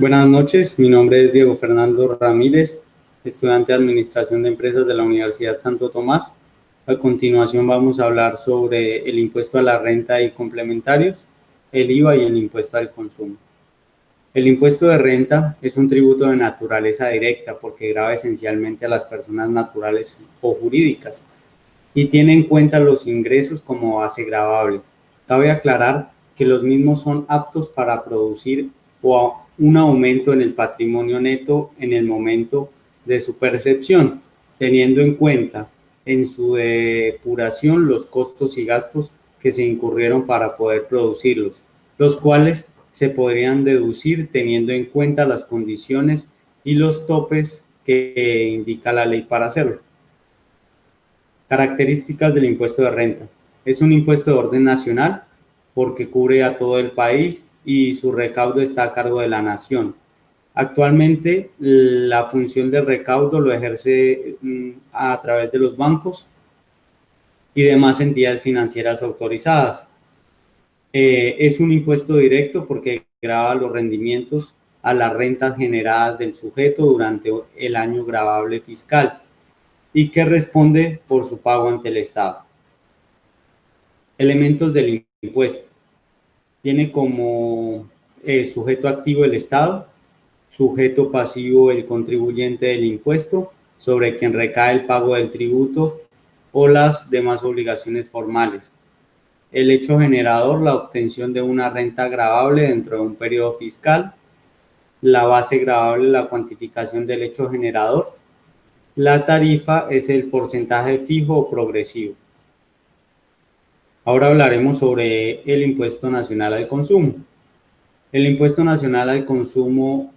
Buenas noches, mi nombre es Diego Fernando Ramírez, estudiante de Administración de Empresas de la Universidad Santo Tomás. A continuación vamos a hablar sobre el impuesto a la renta y complementarios, el IVA y el impuesto al consumo. El impuesto de renta es un tributo de naturaleza directa porque grava esencialmente a las personas naturales o jurídicas y tiene en cuenta los ingresos como base gravable. Cabe aclarar que los mismos son aptos para producir un aumento en el patrimonio neto en el momento de su percepción, teniendo en cuenta en su depuración los costos y gastos que se incurrieron para poder producirlos, los cuales se podrían deducir teniendo en cuenta las condiciones y los topes que indica la ley para hacerlo. Características del impuesto de renta. Es un impuesto de orden nacional porque cubre a todo el país y su recaudo está a cargo de la nación. Actualmente la función de recaudo lo ejerce a través de los bancos y demás entidades financieras autorizadas. Es un impuesto directo porque grava los rendimientos a las rentas generadas del sujeto durante el año gravable fiscal y que responde por su pago ante el Estado. Elementos del impuesto. Tiene como sujeto activo el Estado, sujeto pasivo el contribuyente del impuesto, sobre quien recae el pago del tributo o las demás obligaciones formales. El hecho generador, la obtención de una renta gravable dentro de un periodo fiscal. La base gravable, la cuantificación del hecho generador. La tarifa es el porcentaje fijo o progresivo. Ahora hablaremos sobre el impuesto nacional al consumo. El impuesto nacional al consumo,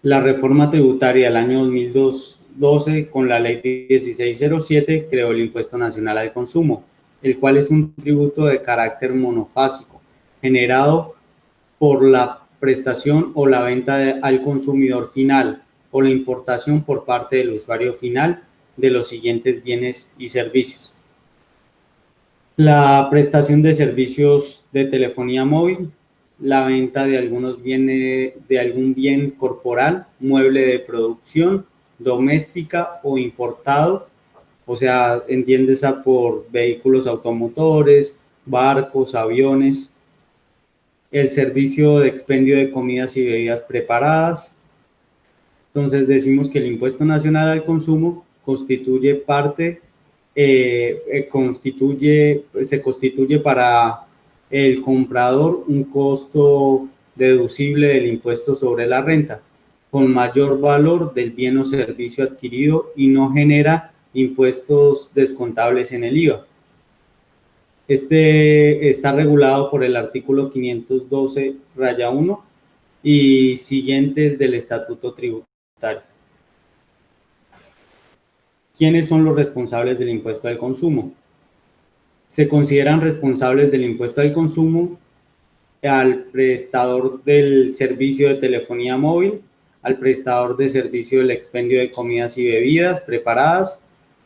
la reforma tributaria del año 2012 con la ley 1607 creó el impuesto nacional al consumo, el cual es un tributo de carácter monofásico, generado por la prestación o la venta al consumidor final o la importación por parte del usuario final de los siguientes bienes y servicios. La prestación de servicios de telefonía móvil, la venta de algunos bienes, de algún bien corporal, mueble de producción, doméstica o importado, o sea, entiéndese por vehículos automotores, barcos, aviones, el servicio de expendio de comidas y bebidas preparadas. Entonces decimos que el impuesto nacional al consumo constituye parte, se constituye para el comprador un costo deducible del impuesto sobre la renta, con mayor valor del bien o servicio adquirido y no genera impuestos descontables en el IVA. Este está regulado por el artículo 512-1 y siguientes del Estatuto Tributario. ¿Quiénes son los responsables del impuesto al consumo? Se consideran responsables del impuesto al consumo al prestador del servicio de telefonía móvil, al prestador de servicio del expendio de comidas y bebidas preparadas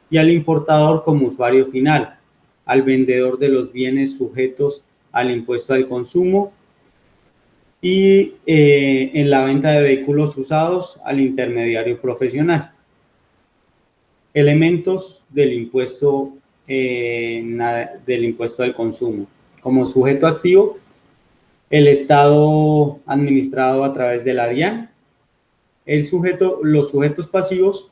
y al importador como usuario final, al vendedor de los bienes sujetos al impuesto al consumo y en la venta de vehículos usados al intermediario profesional. Elementos del impuesto al consumo. Como sujeto activo, el Estado administrado a través de la DIAN. Los sujetos pasivos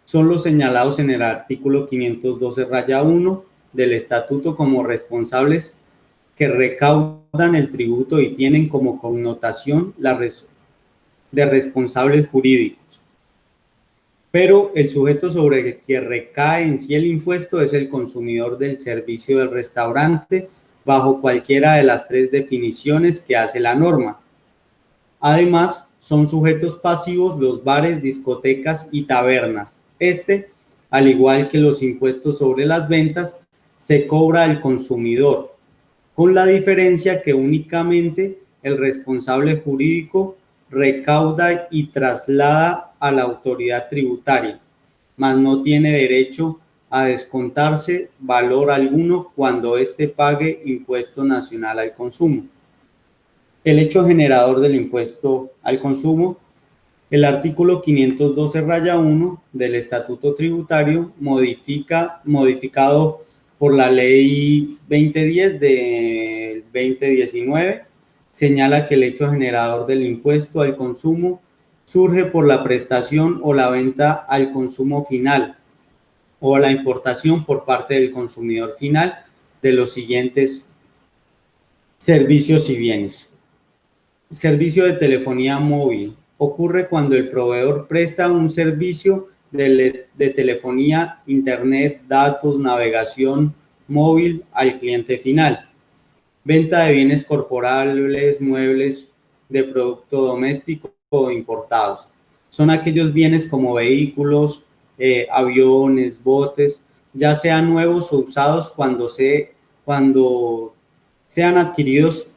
son los señalados en el artículo 512-1 del Estatuto como responsables que recaudan el tributo y tienen como connotación de responsables jurídicos. Pero el sujeto sobre el que recae en sí el impuesto es el consumidor del servicio del restaurante bajo cualquiera de las tres definiciones que hace la norma. Además, son sujetos pasivos los bares, discotecas y tabernas. Al igual que los impuestos sobre las ventas, se cobra al consumidor, con la diferencia que únicamente el responsable jurídico recauda y traslada a la autoridad tributaria, mas no tiene derecho a descontarse valor alguno cuando éste pague impuesto nacional al consumo. El hecho generador del impuesto al consumo. El artículo 512-1 del Estatuto Tributario, modificado por la Ley 2010 del 2019, señala que el hecho generador del impuesto al consumo surge por la prestación o la venta al consumo final o la importación por parte del consumidor final de los siguientes servicios y bienes. Servicio de telefonía móvil. Ocurre cuando el proveedor presta un servicio de telefonía, internet, datos, navegación móvil al cliente final. Venta de bienes corporales, muebles, de producto doméstico o importados. Son aquellos bienes como vehículos, aviones, botes, ya sean nuevos o usados cuando sean adquiridos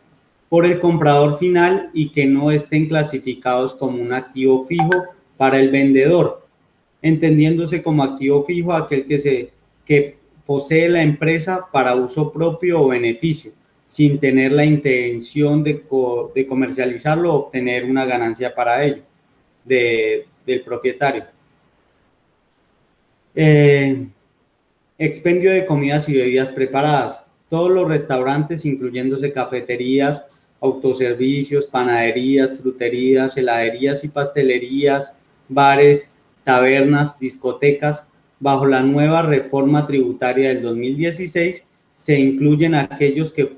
por el comprador final y que no estén clasificados como un activo fijo para el vendedor, entendiéndose como activo fijo aquel que posee la empresa para uso propio o beneficio, sin tener la intención de comercializarlo o obtener una ganancia para ello, del propietario. Expendio de comidas y bebidas preparadas. Todos los restaurantes, incluyéndose cafeterías, autoservicios, panaderías, fruterías, heladerías y pastelerías, bares, tabernas, discotecas, bajo la nueva reforma tributaria del 2016, se incluyen aquellos que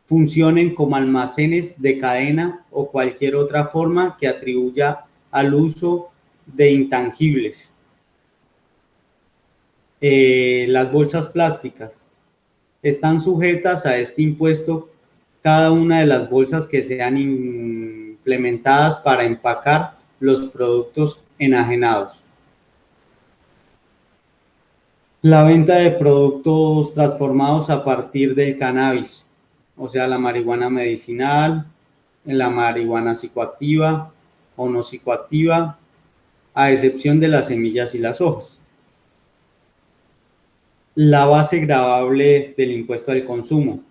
funcionen como almacenes de cadena o cualquier otra forma que atribuya al uso de intangibles. Las bolsas plásticas están sujetas a este impuesto cada una de las bolsas que sean implementadas para empacar los productos enajenados. La venta de productos transformados a partir del cannabis, o sea, la marihuana medicinal, la marihuana psicoactiva o no psicoactiva, a excepción de las semillas y las hojas. La base gravable del impuesto al consumo.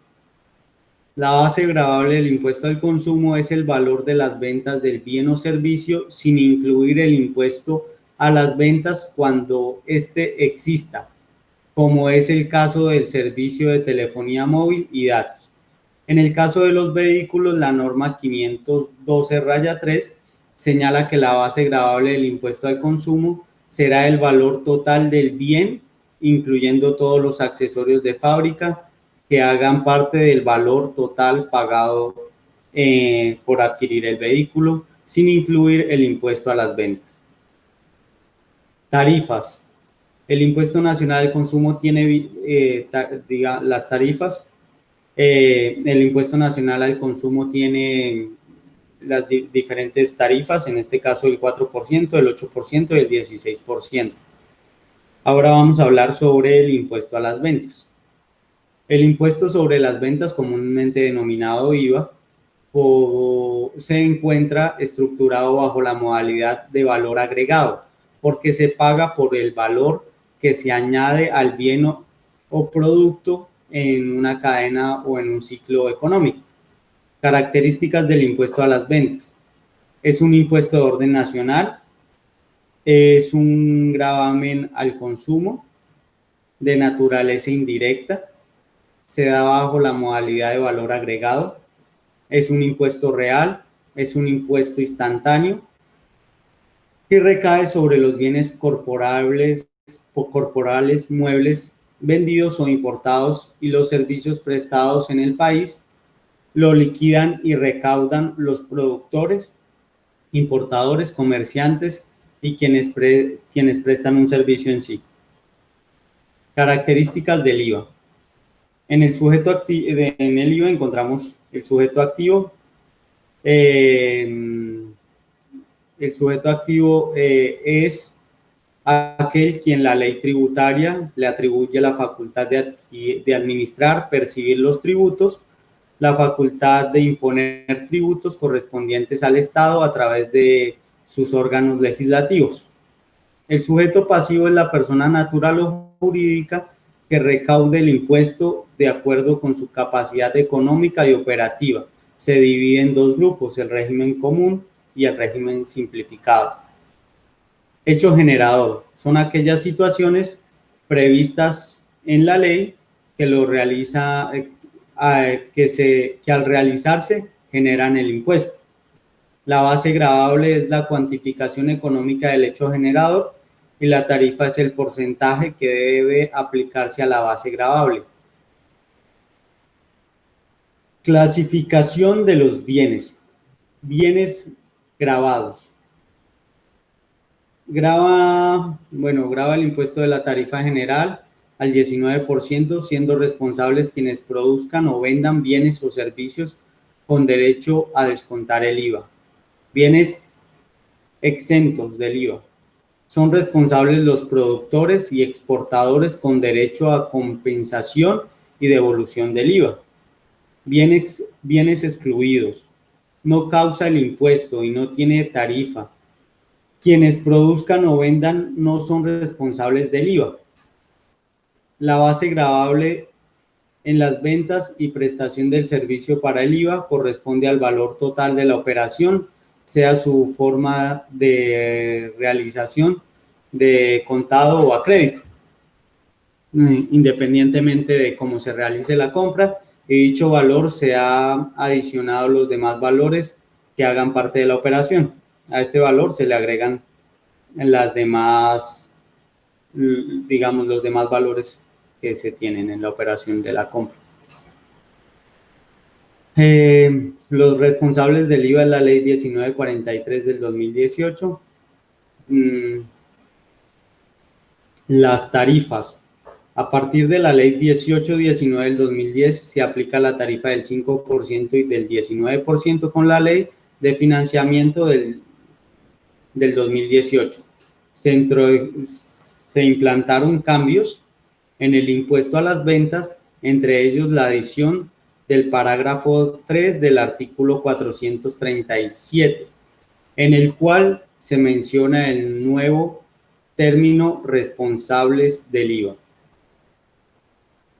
La base gravable del impuesto al consumo es el valor de las ventas del bien o servicio sin incluir el impuesto a las ventas cuando éste exista, como es el caso del servicio de telefonía móvil y datos. En el caso de los vehículos, la norma 512-3 señala que la base gravable del impuesto al consumo será el valor total del bien, incluyendo todos los accesorios de fábrica que hagan parte del valor total pagado por adquirir el vehículo, sin incluir el impuesto a las ventas. Tarifas. El impuesto nacional al consumo tiene las tarifas. El impuesto nacional al consumo tiene las diferentes tarifas, en este caso el 4%, el 8% y el 16%. Ahora vamos a hablar sobre el impuesto a las ventas. El impuesto sobre las ventas, comúnmente denominado IVA, se encuentra estructurado bajo la modalidad de valor agregado, porque se paga por el valor que se añade al bien o producto en una cadena o en un ciclo económico. Características del impuesto a las ventas. Es un impuesto de orden nacional, es un gravamen al consumo de naturaleza indirecta, se da bajo la modalidad de valor agregado, es un impuesto real, es un impuesto instantáneo que recae sobre los bienes corporales, muebles vendidos o importados y los servicios prestados en el país. Lo liquidan y recaudan los productores, importadores, comerciantes y quienes prestan un servicio en sí. Características del IVA. En el IVA encontramos el sujeto activo. El sujeto activo es aquel quien la ley tributaria le atribuye la facultad de administrar, percibir los tributos, la facultad de imponer tributos correspondientes al Estado a través de sus órganos legislativos. El sujeto pasivo es la persona natural o jurídica que recaude el impuesto de acuerdo con su capacidad económica y operativa, se divide en dos grupos, el régimen común y el régimen simplificado. Hecho generador son aquellas situaciones previstas en la ley que lo realiza, que al realizarse generan el impuesto. La base gravable es la cuantificación económica del hecho generador y la tarifa es el porcentaje que debe aplicarse a la base gravable. Clasificación de los bienes. Bienes gravados. Grava el impuesto de la tarifa general al 19%, siendo responsables quienes produzcan o vendan bienes o servicios con derecho a descontar el IVA. Bienes exentos del IVA. Son responsables los productores y exportadores con derecho a compensación y devolución del IVA. Bienes excluidos. No causa el impuesto y no tiene tarifa. Quienes produzcan o vendan no son responsables del IVA. La base gravable en las ventas y prestación del servicio para el IVA corresponde al valor total de la operación, sea su forma de realización de contado o a crédito, independientemente de cómo se realice la compra, y dicho valor se ha adicionado los demás valores que hagan parte de la operación. A este valor se le agregan las demás, digamos, los demás valores que se tienen en la operación de la compra. Los responsables del IVA es la ley 1943 del 2018. Las tarifas. A partir de la ley 1819 del 2010 se aplica la tarifa del 5% y del 19% con la ley de financiamiento del 2018. Se implantaron cambios en el impuesto a las ventas, entre ellos la adición del parágrafo 3 del artículo 437, en el cual se menciona el nuevo término responsables del IVA.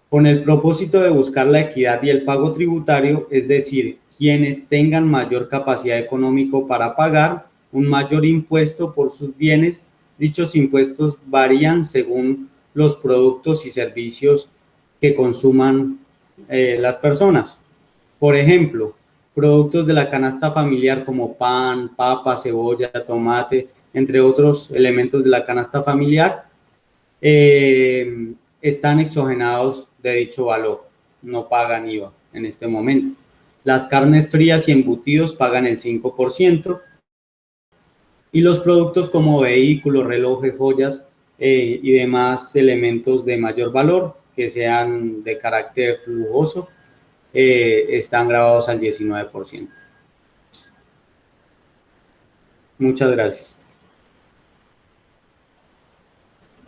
Con el propósito de buscar la equidad y el pago tributario, es decir, quienes tengan mayor capacidad económica para pagar un mayor impuesto por sus bienes. Dichos impuestos varían según los productos y servicios que consuman las personas. Por ejemplo, productos de la canasta familiar como pan, papa, cebolla, tomate, entre otros elementos de la canasta familiar, están exonerados de dicho valor, no pagan IVA en este momento. Las carnes frías y embutidos pagan el 5%, y los productos como vehículos, relojes, joyas y demás elementos de mayor valor que sean de carácter lujoso están grabados al 19%. Muchas gracias.